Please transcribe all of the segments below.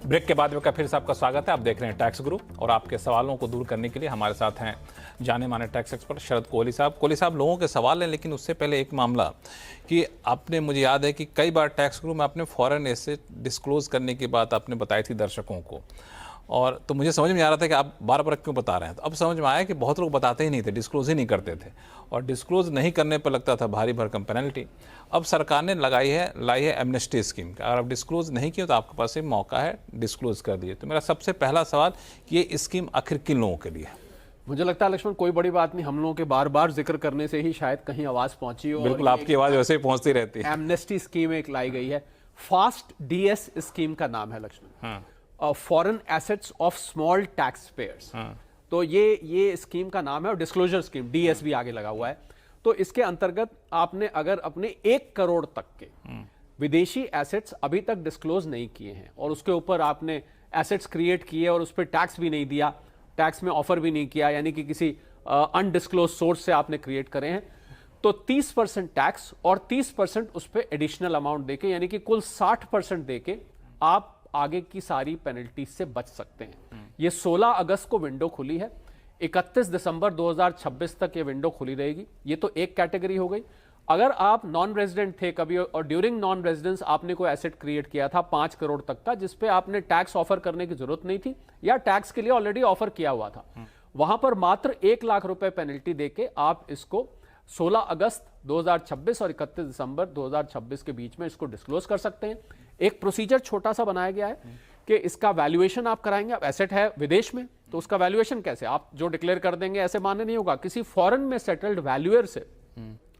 Break के बाद फिर से आपका स्वागत है। आप देख रहे हैं टैक्स गुरु और आपके सवालों को दूर करने के लिए हमारे साथ हैं जाने माने टैक्स एक्सपर्ट शरद कोहली साहब। कोहली साहब, लोगों के सवाल हैं, लेकिन उससे पहले एक मामला कि आपने, मुझे याद है कि कई बार टैक्स गुरु में आपने फॉरेन एसेट डिस्क्लोज करने की बात आपने बताई थी दर्शकों को, और तो मुझे समझ में आ रहा था कि आप बार बार क्यों बता रहे हैं। तो अब समझ में आया कि बहुत लोग बताते ही नहीं थे, डिस्क्लोज ही नहीं करते थे, और डिस्क्लोज नहीं करने पर लगता था भारी भरकम पेनल्टी। अब सरकार ने लाई है एमनेस्टी स्कीम। अगर आप डिस्क्लोज नहीं किए तो आपके पास ये मौका है, डिस्क्लोज कर दिए। तो मेरा सबसे पहला सवाल, ये स्कीम आखिर किन लोगों के लिए है? मुझे लगता है लक्ष्मण कोई बड़ी बात नहीं, हम लोगों के बार बार जिक्र करने से ही शायद कहीं आवाज पहुंची हो। बिल्कुल, आपकी आवाज वैसे ही पहुंचती रहती है। एमनेस्टी स्कीम एक लाई गई है, फास्ट डीएस स्कीम का नाम है Lakshman, foreign assets of small tax payers. तो ये स्कीम का नाम है, और डिस्क्लोजर स्कीम डीएस भी आगे लगा हुआ है। तो इसके अंतर्गत आपने अगर अपने 1 करोड़ तक के विदेशी एसेट्स अभी तक डिस्क्लोज नहीं किए हैं, और उसके ऊपर आपने एसेट्स क्रिएट किए और उस पर टैक्स भी नहीं दिया, टैक्स में ऑफर भी नहीं किया, यानी कि किसी अनडिस्क्लोज सोर्स से आपने क्रिएट करे हैं, तो 30% टैक्स और 30% उस पर एडिशनल अमाउंट देके, यानी कि कुल 60% देके आप आगे की सारी पेनल्टी से बच सकते हैं। ये 16 अगस्त को विंडो खुली है, 31 दिसंबर 2026 तक ये विंडो खुली रहेगी। ये तो एक कैटेगरी हो गई। अगर आप नॉन रेजिडेंट थे कभी और ड्यूरिंग नॉन रेजिडेंस आपने कोई एसेट क्रिएट किया था 5 करोड़ तक का, जिसपे आपने टैक्स ऑफर करने की जरूरत नहीं थी या टैक्स के लिए ऑलरेडी ऑफर किया हुआ था, वहां पर मात्र 1 लाख रुपए पेनल्टी देके आप इसको 16 अगस्त 2026 और 31 दिसंबर 2026 के बीच में इसको डिस्क्लोज कर सकते हैं। एक प्रोसीजर छोटा सा बनाया गया है कि इसका वैल्यूएशन आप कराएंगे। अब एसेट है विदेश में, तो उसका वैल्यूएशन कैसे, आप जो डिक्लेयर कर देंगे ऐसे मान्य नहीं होगा। किसी फॉरेन में सेटल्ड वैल्यूअर से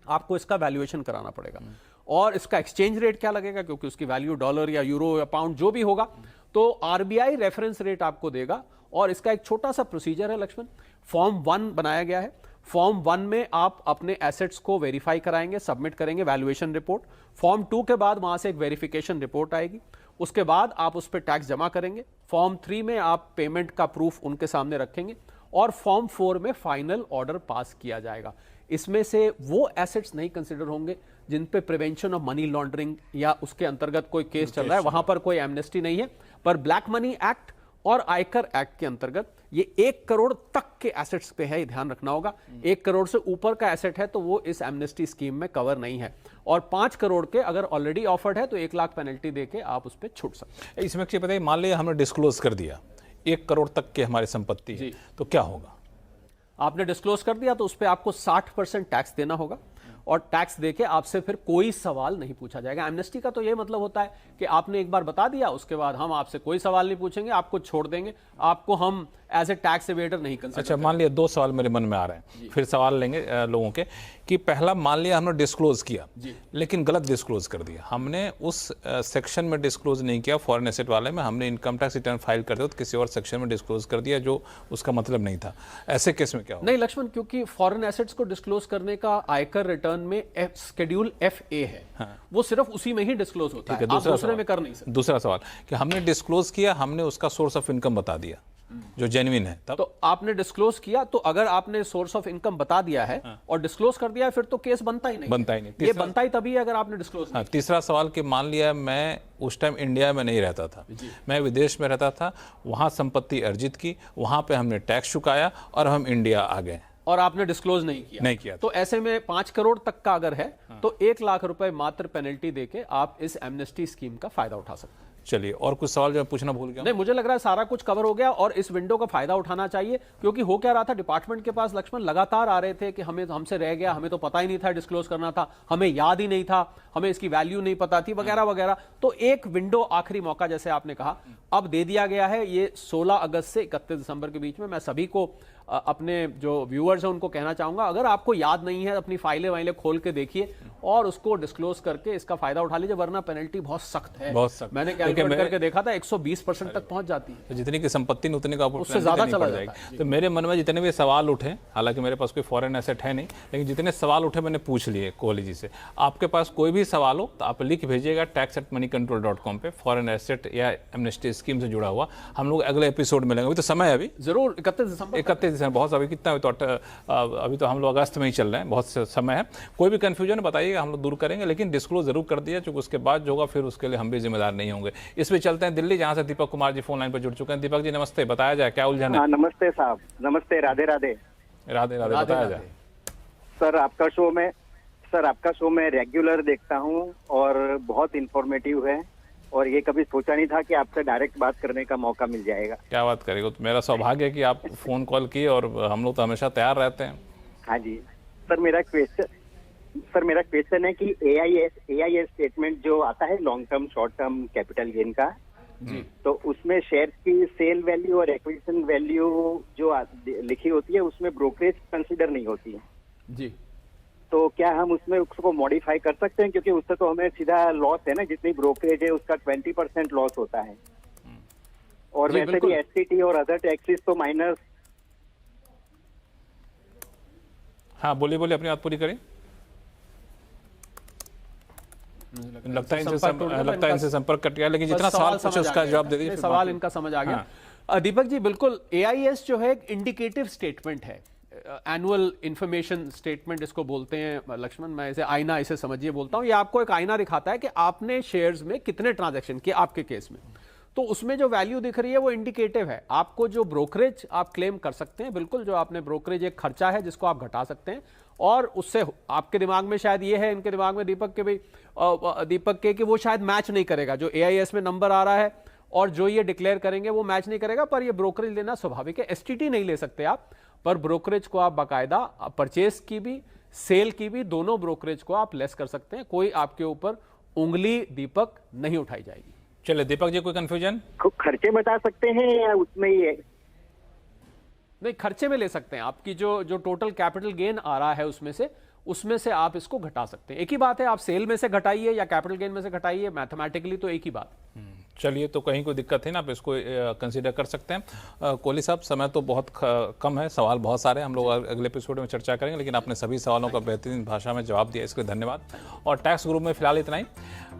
आपको इसका वैल्यूएशन कराना पड़ेगा, और इसका एक्सचेंज रेट क्या लगेगा, क्योंकि उसकी वैल्यू डॉलर या यूरो या पाउंड जो भी होगा, तो आरबीआई रेफरेंस रेट आपको देगा। और इसका एक छोटा सा प्रोसीजर है लक्ष्मण, फॉर्म 1 बनाया गया है। फॉर्म 1 में आप अपने एसेट्स को वेरीफाई कराएंगे, सबमिट करेंगे वैल्यूएशन रिपोर्ट। फॉर्म 2 के बाद वहां से एक वेरिफिकेशन रिपोर्ट आएगी, उसके बाद आप उस पर टैक्स जमा करेंगे। फॉर्म 3 में आप पेमेंट का प्रूफ उनके सामने रखेंगे, और फॉर्म 4 में फाइनल ऑर्डर पास किया जाएगा। इसमें से वो एसेट्स नहीं कंसिडर होंगे जिन पे प्रिवेंशन ऑफ मनी लॉन्ड्रिंग या उसके अंतर्गत कोई केस चल रहा है, वहां पर कोई एमनेस्टी नहीं है। पर ब्लैक मनी एक्ट और आयकर एक्ट के अंतर्गत ये 1 करोड़ तक के एसेट्स पे है, ये ध्यान रखना होगा। 1 करोड़ से ऊपर का एसेट है तो वो इस एमनेस्टी स्कीम में कवर नहीं है, और 5 करोड़ के अगर ऑलरेडी ऑफर्ड है तो 1 लाख पेनल्टी देके आप उस पर छूट सकते हैं। इसमें बताइए, मान लिया हमने डिस्क्लोज कर दिया 1 करोड़ तक की हमारी संपत्ति है, तो क्या होगा? आपने डिस्क्लोज कर दिया तो उस पर आपको 60% टैक्स देना होगा, और टैक्स देके आपसे फिर कोई सवाल नहीं पूछा जाएगा। एमनेस्टी का तो ये मतलब होता है कि आपने एक बार बता दिया, उसके बाद हम आपसे कोई सवाल नहीं पूछेंगे, आपको छोड़ देंगे, आपको हम एज ए टैक्स एवेडर नहीं कंसीडर। अच्छा, मान लिया 2 सवाल मेरे मन में आ रहे हैं, फिर सवाल लेंगे लोगों के, कि पहला, मान लिया हमने डिस्क्लोज किया लेकिन गलत डिस्क्लोज कर दिया, हमने उस सेक्शन में डिस्क्लोज नहीं किया फॉरेन एसेट वाले में, हमने इनकम टैक्स रिटर्न फाइल करते वक्त किसी और सेक्शन में डिस्क्लोज कर दिया जो उसका मतलब नहीं था, ऐसे केस में क्या होगा? नहीं लक्ष्मण, क्योंकि फॉरेन एसेट्स को डिस्क्लोज करने का आयकर रिटर्न में शेड्यूल FA है, वो सिर्फ उसी में ही डिस्क्लोज होता है, आप दूसरे में कर नहीं सकते। दूसरा सवाल कि हमने डिस्क्लोज किया, हमने उसका सोर्स ऑफ इनकम बता दिया जो जेन्युइन है, तब तो आपने डिस्क्लोज किया, तो अगर आपने सोर्स ऑफ इनकम बता दिया है और डिस्क्लोज कर दिया है, फिर तो केस बनता ही नहीं। ये बनता ही तभी है अगर आपने डिस्क्लोज नहीं। तीसरा सवाल कि मान लिया मैं उस टाइम इंडिया में नहीं रहता था, मैं विदेश में रहता था, वहां संपत्ति अर्जित की, वहां पे हमने टैक्स चुकाया और हम इंडिया आ गए और आपने डिस्क्लोज नहीं किया तो ऐसे में 5 करोड़ तक का अगर है तो 1 लाख रुपए मात्र पेनल्टी देके आप इस एमनेस्टी स्कीम का फायदा उठा सकते हैं। चलिए, और कुछ सवाल जो मैं पूछना भूल गया? नहीं, मुझे लग रहा है सारा कुछ कवर हो गया, और इस विंडो का फायदा उठाना चाहिए, क्योंकि हो क्या रहा था, डिपार्टमेंट के पास लक्ष्मण लगातार आ रहे थे कि हमसे रह गया, हमें तो पता ही नहीं था डिस्क्लोज करना था, हमें याद ही नहीं था, हमें इसकी वैल्यू नहीं पता थी, वगैरह वगैरह। तो एक विंडो, आखिरी मौका जैसे आपने कहा, अब दे दिया गया है। ये 16 अगस्त से 31 दिसंबर के बीच में। मैं सभी को, अपने जो व्यूअर्स हैं उनको कहना चाहूंगा, अगर आपको याद नहीं है, अपनी फाइलें खोल के देखिए और उसको डिस्क्लोज करके इसका फायदा उठा लीजिए, वरना पेनल्टी बहुत सख्त है, बहुत सख्त। मैंने कैलकुलेट करके देखा था, 120% तक पहुंच जाती है। तो जितनी की संपत्ति नहीं उतने का उससे ज्यादा चला जाएगी। तो मेरे मन में जितने भी सवाल उठे, हालांकि मेरे पास कोई फॉरेन एसेट है नहीं, लेकिन जितने सवाल उठे मैंने पूछ लिए कोहली जी से। आपके पास कोई भी सवाल हो तो आप लिख भेजिएगा tax@moneycontrol.com पे, फॉरेन एसेट या एमनेस्टी स्कीम से जुड़ा हुआ। हम लोग अगले एपिसोड में लेंगे, अभी तो समय है, अभी जरूर 31 दिसंबर तेजी से बहुत अभी कितना अभी तो हम लोग अगस्त में ही चल रहे हैं, बहुत समय है। कोई भी कन्फ्यूजन बताइएगा, हम लोग दूर करेंगे, लेकिन डिस्क्लोज जरूर कर दिया, क्योंकि उसके बाद जो होगा फिर उसके लिए हम भी जिम्मेदार नहीं होंगे। इस पर चलते हैं दिल्ली, जहाँ से दीपक कुमार जी फोन लाइन पर जुड़ चुके हैं। दीपक जी नमस्ते, बताया जाए क्या उलझन है? नमस्ते साहब, नमस्ते, राधे राधे। राधे राधे, बताया जाए। सर आपका शो मैं रेगुलर देखता हूँ और बहुत इंफॉर्मेटिव है, और ये कभी सोचा नहीं था कि आपसे डायरेक्ट बात करने का मौका मिल जाएगा। क्या बात करेगा, तो मेरा सौभाग्य है कि आप फोन कॉल किए, और हम लोग तो हमेशा तैयार रहते हैं। हाँ जी सर, मेरा क्वेश्चन है कि AIS स्टेटमेंट जो आता है long term short term capital gain का जी, तो उसमें शेयर की सेल वैल्यू और एक्विजिशन वैल्यू जो लिखी होती है उसमें ब्रोकरेज कंसीडर नहीं होती है जी। तो क्या हम उसमें उसको मॉडिफाई कर सकते हैं, क्योंकि उससे तो हमें सीधा लॉस है ना, जितनी ब्रोकरेज है उसका 20% लॉस होता है, और वैसे भी STT और अदर टैक्सेस तो माइनस। हाँ बोलिए अपनी बात पूरी करें। लगता है इनसे संपर्क कट गया, लेकिन जितना सवाल पूछे उसका जवाब दे दीजिए। सवाल इनका समझ आ गया। दीपक जी बिल्कुल, AIS जो है एक इंडिकेटिव स्टेटमेंट है, एनुअल इंफॉर्मेशन स्टेटमेंट इसको बोलते हैं लक्ष्मण। मैं इसे आईना इसे समझिए बोलता हूं। ये आपको एक आईना दिखाता है कि आपने शेयर्स में कितने ट्रांजैक्शन किए आपके केस में, तो उसमें जो वैल्यू दिख रही है वो इंडिकेटिव है। आपको जो ब्रोकरेज आप क्लेम कर सकते हैं, बिल्कुल जो आपने ब्रोकरेज एक खर्चा है जिसको आप घटा सकते हैं, और उससे आपके दिमाग में शायद ये है, इनके दिमाग में दीपक के कि वो शायद मैच नहीं करेगा, जो AIS में नंबर आ रहा है और जो ये डिक्लेयर करेंगे वो मैच नहीं करेगा, पर ये ब्रोकरेज लेना स्वाभाविक है। STT नहीं ले सकते आप, पर ब्रोकरेज को आप बाकायदा परचेस की भी सेल की भी दोनों ब्रोकरेज को आप लेस कर सकते हैं। कोई आपके ऊपर उंगली दीपक नहीं उठाई जाएगी। चलिए दीपक जी, कोई कंफ्यूजन? खर्चे बता सकते हैं या उसमें ही है? नहीं, खर्चे में ले सकते हैं। आपकी जो टोटल कैपिटल गेन आ रहा है उसमें से आप इसको घटा सकते हैं। एक ही बात है, आप सेल में से घटाइए या कैपिटल गेन में से घटाइए, मैथमेटिकली तो एक ही बात। चलिए, तो कहीं कोई दिक्कत है ना, आप इसको कंसीडर कर सकते हैं। कोहली साहब, समय तो बहुत कम है, सवाल बहुत सारे हैं, हम लोग अगले एपिसोड में चर्चा करेंगे, लेकिन आपने सभी सवालों का बेहतरीन भाषा में जवाब दिया, इसके लिए धन्यवाद। और टैक्स ग्रुप में फिलहाल इतना ही।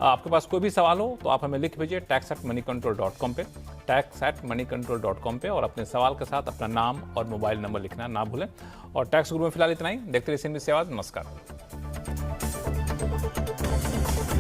आपके पास कोई भी सवाल हो तो आप हमें लिख भेजिए tax@moneycontrol.com पे, tax@moneycontrol.com पे, और अपने सवाल के साथ अपना नाम और मोबाइल नंबर लिखना ना भूलें। और टैक्स ग्रुप में फिलहाल इतना ही। देखते रहिए CNBC आवाज। नमस्कार।